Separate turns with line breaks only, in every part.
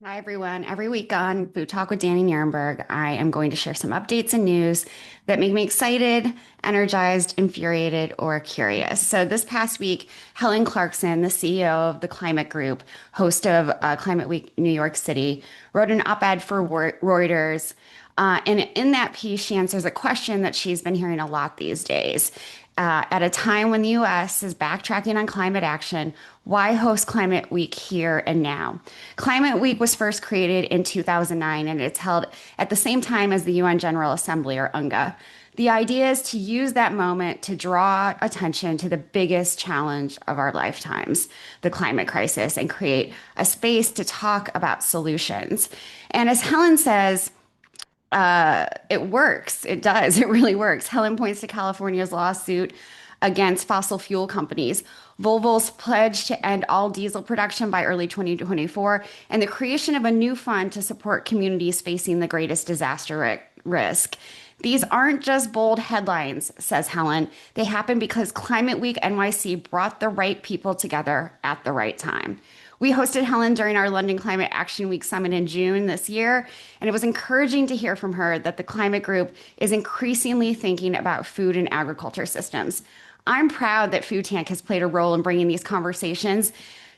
Hi, everyone. Every week on Food Talk with Danny Nierenberg, I am going to share some updates and news that make me excited, energized, infuriated, or curious. So, this past week, Helen Clarkson, the CEO of the Climate Group, host of Climate Week New York City, wrote an op ed for Reuters. And in that piece, she answers a question that she's been hearing a lot these days. At a time when the US is backtracking on climate action, why host Climate Week here and now? Climate Week was first created in 2009 and it's held at the same time as the UN General Assembly, or UNGA. The idea is to use that moment to draw attention to the biggest challenge of our lifetimes, the climate crisis, and create a space to talk about solutions. And as Helen says, it works. It does. It really works. Helen points to California's lawsuit against fossil fuel companies, Volvo's pledge to end all diesel production by early 2024, and the creation of a new fund to support communities facing the greatest disaster risk. These aren't just bold headlines, says Helen. They happen because Climate Week NYC brought the right people together at the right time. We hosted Helen during our London Climate Action Week Summit in June this year, and it was encouraging to hear from her that the climate group is increasingly thinking about food and agriculture systems. I'm proud that Food Tank has played a role in bringing these conversations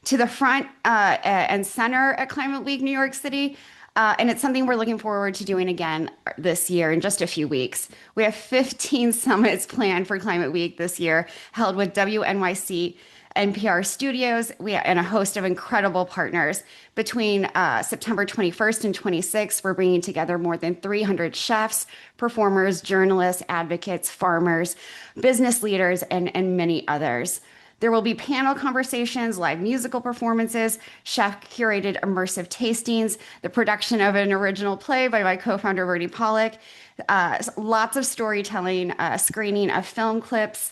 to the front and center at Climate Week New York City. And it's something we're looking forward to doing again this year in just a few weeks. We have 15 summits planned for Climate Week this year, held with WNYC NPR studios, and a host of incredible partners. Between September 21st and 26th, we're bringing together more than 300 chefs, performers, journalists, advocates, farmers, business leaders, and many others. There will be panel conversations, live musical performances, chef-curated immersive tastings, the production of an original play by my co-founder, Bernie Pollack, lots of storytelling, screening of film clips,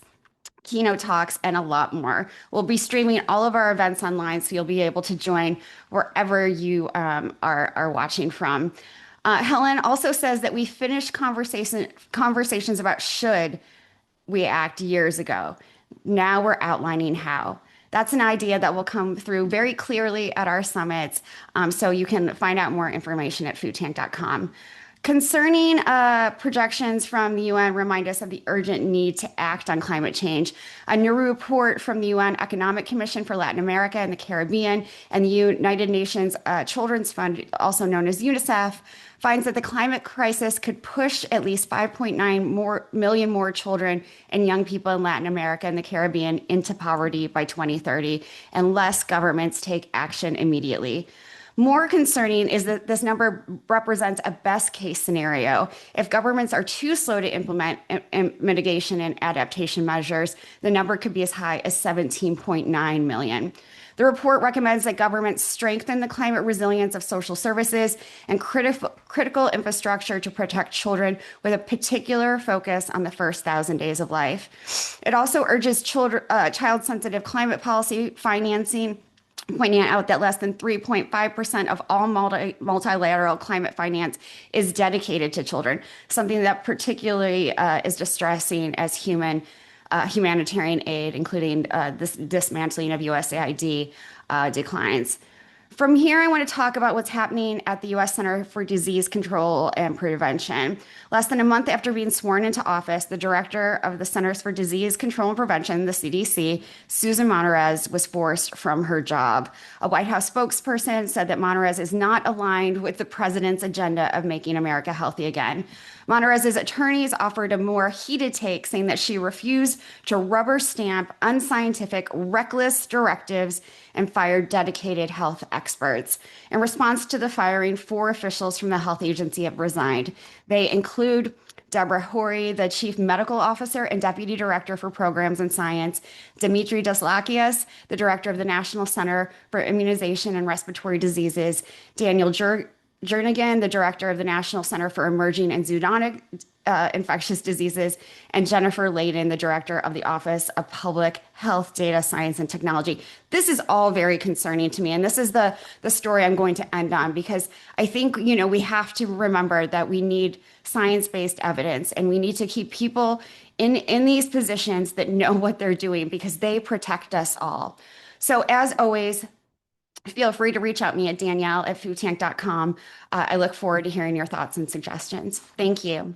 keynote talks, and a lot more. We'll be streaming all of our events online, so you'll be able to join wherever you are watching from. Helen also says that we finished conversations about should we act years ago. Now we're outlining how. That's an idea that will come through very clearly at our summits, so you can find out more information at foodtank.com. Concerning projections from the UN remind us of the urgent need to act on climate change. A new report from the UN Economic Commission for Latin America and the Caribbean and the United Nations Children's Fund, also known as UNICEF, finds that the climate crisis could push at least 5.9 million more children and young people in Latin America and the Caribbean into poverty by 2030 unless governments take action immediately. More concerning is that this number represents a best case scenario. If governments are too slow to implement mitigation and adaptation measures, the number could be as high as 17.9 million. The report recommends that governments strengthen the climate resilience of social services and critical infrastructure to protect children, with a particular focus on the first 1,000 days of life. It also urges child-sensitive climate policy financing, pointing out that less than 3.5% of all multilateral climate finance is dedicated to children, something that particularly is distressing as humanitarian aid, including this dismantling of USAID, declines. From here, I want to talk about what's happening at the U.S. Center for Disease Control and Prevention. Less than a month after being sworn into office, the director of the Centers for Disease Control and Prevention, the CDC, Susan Monterez, was forced from her job. A White House spokesperson said that Monterez is not aligned with the president's agenda of making America healthy again. Monterez's attorneys offered a more heated take, saying that she refused to rubber stamp unscientific, reckless directives and fired dedicated health experts. In response to the firing, 4 officials from the health agency have resigned. They include Deborah Horry, the chief medical officer and deputy director for programs and science; Dimitri Deslakias, the director of the National Center for Immunization and Respiratory Diseases; Daniel Jernigan, the director of the National Center for Emerging and Zoonotic Infectious Diseases; and Jennifer Layden, the director of the Office of Public Health Data Science and Technology. This is all very concerning to me, and this is the story I'm going to end on, because I think, we have to remember that we need science-based evidence, and we need to keep people in these positions that know what they're doing, because they protect us all. So as always, feel free to reach out me at Danielle at foodtank.com. I look forward to hearing your thoughts and suggestions. Thank you.